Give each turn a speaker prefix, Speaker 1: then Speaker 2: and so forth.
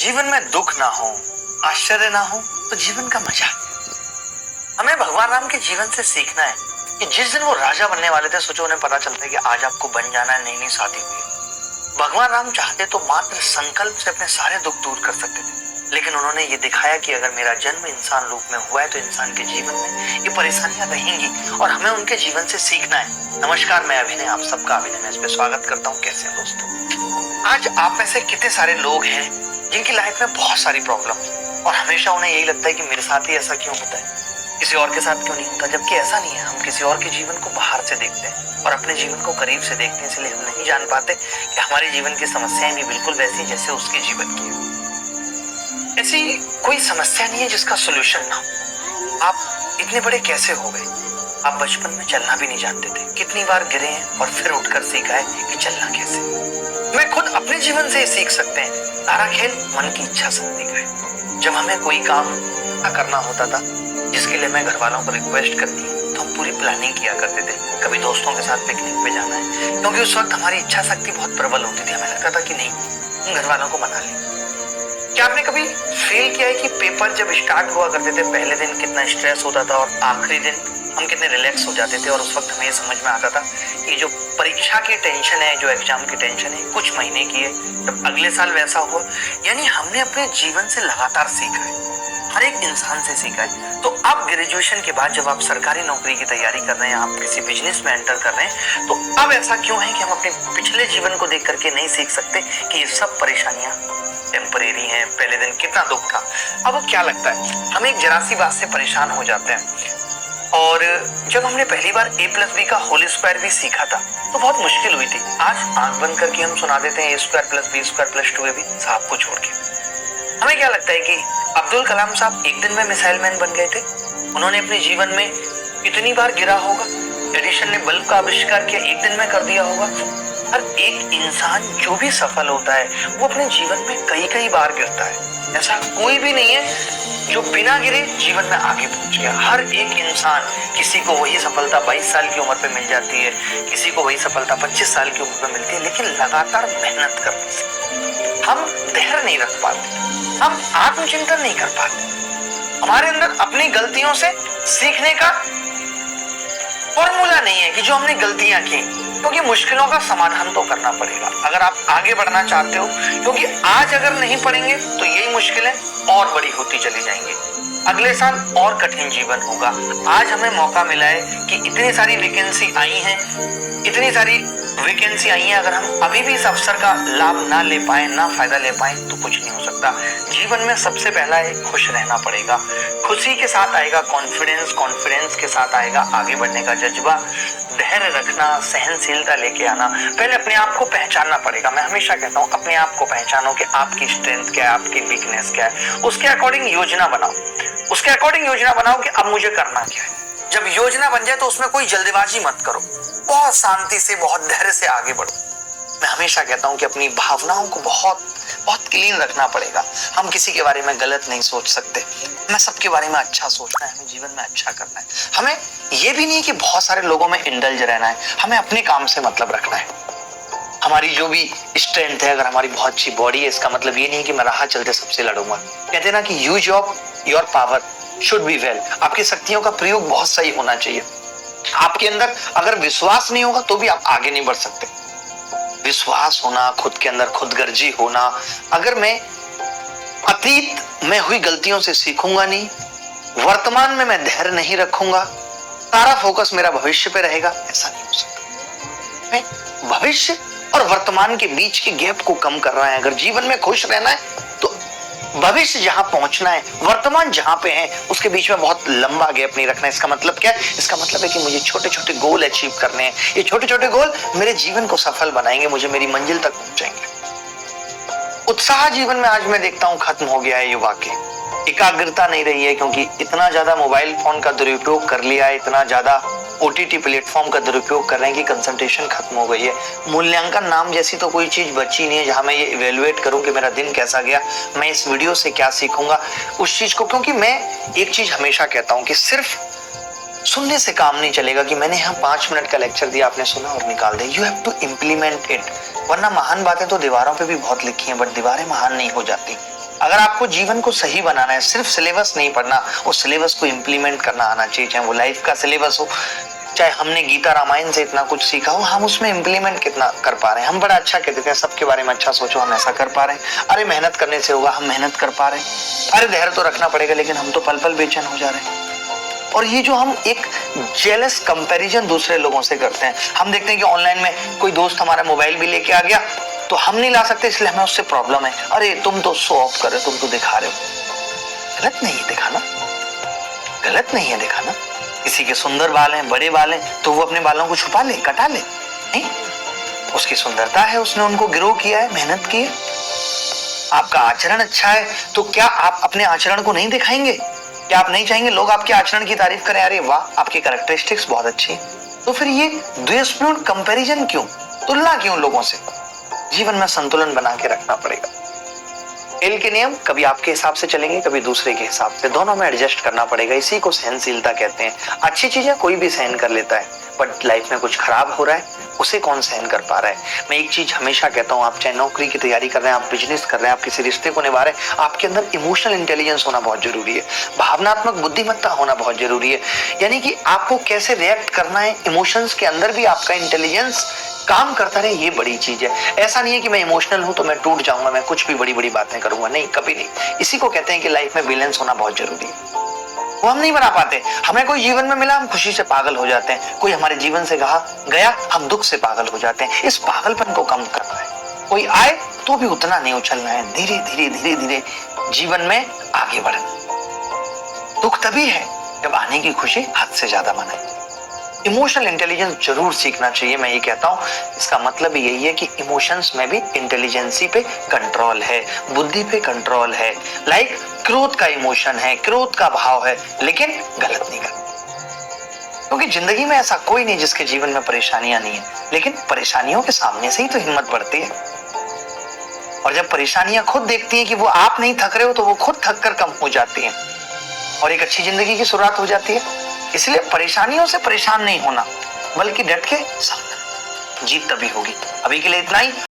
Speaker 1: जीवन में दुख ना हो, आश्चर्य ना हो तो जीवन का मजा। हमें भगवान राम के जीवन से सीखना है कि जिस दिन वो राजा बनने वाले थे, सोचो उन्हें पता चलता है कि आज आपको बन जाना है, नई नई शादी हुई है। भगवान राम चाहते तो मात्र संकल्प से अपने सारे दुख दूर कर सकते थे, लेकिन उन्होंने ये दिखाया कि अगर मेरा जन्म इंसान रूप में हुआ है तो इंसान के जीवन में ये परेशानियां रहेंगी और हमें उनके जीवन से सीखना है। नमस्कार, मैं अभिनय, आप सबका अभिनय में इस पे स्वागत करता हूँ। कैसे हैं दोस्तों? आज आप में से कितने सारे लोग हैं जिनकी लाइफ में बहुत सारी प्रॉब्लम और हमेशा उन्हें यही लगता है कि मेरे साथ ही ऐसा क्यों होता है, किसी और के साथ क्यों नहीं होता, जबकि ऐसा नहीं है। हम किसी और के जीवन को बाहर से देखते हैं और अपने जीवन को करीब से देखते हैं, इसलिए हम नहीं जान पाते कि हमारे जीवन की समस्याएं भी बिल्कुल वैसी जैसे उसके जीवन की है। ऐसी कोई समस्या नहीं है जिसका सोल्यूशन ना हो। आप इतने बड़े कैसे हो गए? आप बचपन में चलना भी नहीं जानते थे, कितनी बार गिरे हैं और फिर उठकर सीखा है कि चलना कैसे। मैं खुद अपने जीवन से सीख सकते हैं। सारा खेल मन की इच्छा शक्ति का है। जब हमें कोई काम करना होता था जिसके लिए मैं घर वालों को रिक्वेस्ट करती तो हम पूरी प्लानिंग किया करते थे। कभी दोस्तों के साथ पिकनिक पे जाना है, क्योंकि उस वक्त हमारी इच्छा शक्ति बहुत प्रबल होती थी। हमें लगता था कि नहीं, हम घर वालों को मना लें। क्या आपने कभी फील किया है कि पेपर जब स्टार्ट हुआ करते थे, पहले दिन कितना स्ट्रेस होता था और आखिरी दिन हम कितने रिलैक्स हो जाते थे, और उस वक्त हमें ये समझ में आता था कि जो परीक्षा की टेंशन है, जो एग्जाम की टेंशन है, कुछ महीने की है, जब अगले साल वैसा हुआ। यानी हमने अपने जीवन से लगातार सीखा है, हर एक इंसान से सीखा है। तो अब ग्रेजुएशन के बाद जब आप सरकारी नौकरी की तैयारी कर रहे हैं, आप किसी बिजनेस में एंटर कर रहे हैं, तो अब ऐसा क्यों है कि हम अपने पिछले जीवन को देख करके नहीं सीख सकते कि ये सब परेशानियां टेम्परेरी हैं। पहले दिन कितना दुख था। अब क्या लगता है, हम एक जरा सी बात से परेशान हो जाते हैं। और जब हमने पहली बार a+b का होल स्क्वायर भी सीखा था तो बहुत मुश्किल हुई थी। आज आंख बंद करके हम सुना देते हैं a² + b² + 2ab, साहब को छोड़ के। हमें क्या लगता है कि अब्दुल कलाम साहब एक दिन में मिसाइल मैन बन गए थे? उन्होंने अपने जीवन में कितनी बार गिरा होगा? एडिशन ने बल्ब का आविष्कार किया, एक दिन में कर दिया होगा? हर एक इंसान जो भी सफल होता है वो अपने जीवन में कई कई बार गिरता है। ऐसा कोई भी नहीं है जो बिना गिरे जीवन में आगे पहुंच गया। हर एक इंसान, किसी को वही सफलता 22 साल की उम्र पे मिल जाती है, किसी को वही सफलता 25 साल की उम्र पे मिलती है, लेकिन लगातार मेहनत करने से हम धैर्य नहीं रख पाते, हम आत्मचिंतन नहीं कर पाते। हमारे अंदर अपनी गलतियों से सीखने का फॉर्मूला नहीं है कि जो हमने गलतियां की, क्योंकि मुश्किलों का समाधान तो करना पड़ेगा अगर आप आगे बढ़ना चाहते हो। क्योंकि आज अगर नहीं पढ़ेंगे तो यही मुश्किलें और बड़ी होती चली जाएंगी। अगले साल और कठिन जीवन होगा। आज हमें मौका मिला है कि इतनी सारी वैकेंसी आई हैं, अगर हम अभी भी इस अवसर का लाभ ना ले पाए, ना फायदा ले पाए, तो कुछ नहीं हो सकता। जीवन में सबसे पहला है खुश रहना पड़ेगा। खुशी के साथ आएगा कॉन्फिडेंस के साथ आएगा आगे बढ़ने का जज्बा, धैर्य रखना, सहनशीलता लेके आना। पहले अपने आप को पहचानना पड़ेगा। मैं हमेशा कहता हूँ, अपने आप को पहचानो कि आपकी स्ट्रेंथ क्या है, आपकी वीकनेस क्या है। उसके अकॉर्डिंग योजना बनाओ कि अब मुझे करना क्या है। जब योजना बन जाए तो उसमें कोई जल्दबाजी मत करो, बहुत शांति से, बहुत धैर्य से आगे बढ़ो। मैं हमेशा कहता हूँ कि अपनी भावनाओं को बहुत क्लीन रखना पड़ेगा। हम किसी के बारे में गलत नहीं सोच सकते, हमें सबके बारे में अच्छा सोचना है, हमें जीवन में अच्छा करना है। हमें ये भी नहीं कि बहुत सारे लोगों में इंडल्ज रहना है, हमें अपने काम से मतलब रखना है। हमारी जो भी स्ट्रेंथ है, अगर हमारी बहुत अच्छी बॉडी है, इसका मतलब ये नहीं कि मैं राह चलते सबसे लड़ूंगा। कहते हैं ना कि use of your power should be well. आपकी शक्तियों का प्रयोग बहुत सही होना चाहिए। आपके अंदर अगर विश्वास नहीं होगा तो भी आप आगे नहीं बढ़ सकते। विश्वास होना, खुद के अंदर खुदगर्जी होना। अगर मैं अतीत में हुई गलतियों से सीखूंगा नहीं, वर्तमान में मैं धैर्य नहीं रखूंगा, सारा फोकस मेरा भविष्य पे रहेगा, ऐसा नहीं हो सकता। मैं भविष्य और वर्तमान के बीच के गैप को कम कर रहा है। अगर जीवन में खुश रहना है तो भविष्य जहां पहुंचना है, वर्तमान जहां पे है, उसके बीच में बहुत लंबा गैप नहीं रखना है। इसका मतलब क्या है? इसका मतलब है कि मुझे छोटे छोटे गोल अचीव करने हैं। ये छोटे छोटे गोल मेरे जीवन को सफल बनाएंगे, मुझे मेरी मंजिल तक पहुंचाएंगे। उत्साह जीवन में आज मैं देखता हूं खत्म हो गया है। युवा के एकाग्रता नहीं रही है, क्योंकि इतना ज्यादा मोबाइल फोन का दुरुपयोग कर लिया है, इतना ज्यादा OTT प्लेटफॉर्म का दुरुपयोग कर रहे हैं कि कंसंट्रेशन खत्म हो गई है। मूल्यांकन नाम जैसी तो कोई चीज बची नहीं है जहां मैं ये इवेलुएट करूं कि मेरा दिन कैसा गया, मैं इस वीडियो से क्या सीखूंगा उस चीज को। क्योंकि मैं एक चीज हमेशा कहता हूं कि सिर्फ सुनने से काम नहीं चलेगा कि मैंने यहाँ 5 मिनट का लेक्चर दिया, आपने सुना और निकाल दिया। You have to implement it. वरना महान बातें तो दीवारों पे भी बहुत लिखी हैं, बट दीवारें महान नहीं हो जाती। अगर आपको जीवन को सही बनाना है, सिर्फ सिलेबस नहीं पढ़ना, उस सिलेबस को इम्प्लीमेंट करना आना चाहिए, चाहे वो लाइफ का सिलेबस हो, चाहे हमने गीता रामायण से इतना कुछ सीखा हो, हम उसमें इम्प्लीमेंट कितना कर पा रहे हैं। हम बड़ा अच्छा कहते थे सबके बारे में अच्छा सोचो, हम ऐसा कर पा रहे हैं। अरे मेहनत करने से होगा, हम मेहनत कर पा रहे हैं। अरे धैर्य तो रखना पड़ेगा, लेकिन हम तो पल पल बेचैन हो जा रहे हैं। और ये जो हम एक जेलस कंपैरिजन दूसरे लोगों से करते हैं, हम देखते हैं कि ऑनलाइन में कोई दोस्त हमारा मोबाइल भी लेके आ गया तो हम नहीं ला सकते, इसलिए हमें उससे प्रॉब्लम है। अरे तुम तो शो ऑफ कर रहे हो, तुम तो दिखा रहे हो। गलत नहीं है दिखाना, गलत नहीं है दिखाना। किसी के सुंदर बाल हैं, बड़े बाल हैं, तो वो अपने बालों को छुपा ले, कटा ले, नहीं, उसकी सुंदरता है, उसने उनको ग्रो किया है, मेहनत की है। आपका आचरण अच्छा है तो क्या आप अपने आचरण को नहीं दिखाएंगे? क्या आप नहीं चाहेंगे लोग आपके आचरण की तारीफ करें? अरे वाह, आपकी कैरेक्टरिस्टिक्स बहुत अच्छी है। तो फिर ये द्वेषपूर्ण कंपैरिजन क्यों, तुलना क्यों लोगों से? जीवन में संतुलन बना के रखना पड़ेगा। खेल के नियम कभी आपके हिसाब से चलेंगे, कभी दूसरे के हिसाब से, दोनों में एडजस्ट करना पड़ेगा। इसी को सहनशीलता कहते हैं। अच्छी चीजें कोई भी सहन कर लेता है, बट लाइफ में कुछ खराब हो रहा है उसे कौन सहन कर पा रहा है? मैं एक चीज हमेशा कहता हूँ, आप चाहे नौकरी की तैयारी कर रहे हैं, आप बिजनेस कर रहे हैं, आप किसी रिश्ते को निभा रहे हैं, आपके अंदर इमोशनल इंटेलिजेंस होना बहुत जरूरी है, भावनात्मक बुद्धिमत्ता होना बहुत जरूरी है। यानी कि आपको कैसे रिएक्ट करना है, इमोशंस के अंदर भी आपका इंटेलिजेंस काम करता रहे, ये बड़ी चीज है। ऐसा नहीं है कि मैं इमोशनल हूं तो मैं टूट जाऊंगा, मैं कुछ भी बड़ी बड़ी बातें करूंगा, नहीं, कभी नहीं। इसी को कहते हैं कि लाइफ में बैलेंस होना बहुत जरूरी है। वो हम नहीं बना पाते। हमें कोई जीवन में मिला, हम खुशी से पागल हो जाते हैं। कोई हमारे जीवन से गया, हम दुख से पागल हो जाते हैं। इस पागलपन को कम करना है। कोई आए तो भी उतना नहीं उछलना है, धीरे धीरे धीरे धीरे जीवन में आगे बढ़ना। दुख तभी है जब आने की खुशी हद से ज्यादा मनाए। इमोशनल इंटेलिजेंस जरूर सीखना चाहिए, मैं ये कहता हूँ। इसका मतलब यही है कि इमोशंस में भी इंटेलिजेंसी पे कंट्रोल है, बुद्धि पे कंट्रोल है। लाइक क्रोध का इमोशन है, क्रोध का भाव है, लेकिन गलत नहीं करना, क्योंकि जिंदगी में ऐसा कोई नहीं जिसके जीवन में परेशानियां नहीं है, लेकिन परेशानियों के सामने से ही तो हिम्मत बढ़ती है। और जब परेशानियां खुद देखती हैं कि वो आप नहीं थक रहे हो, तो वो खुद थक कर कम हो जाती हैं और एक अच्छी जिंदगी की शुरुआत हो जाती है। इसलिए परेशानियों से परेशान नहीं होना, बल्कि डट के सामना, जीत तभी होगी। अभी के लिए इतना ही।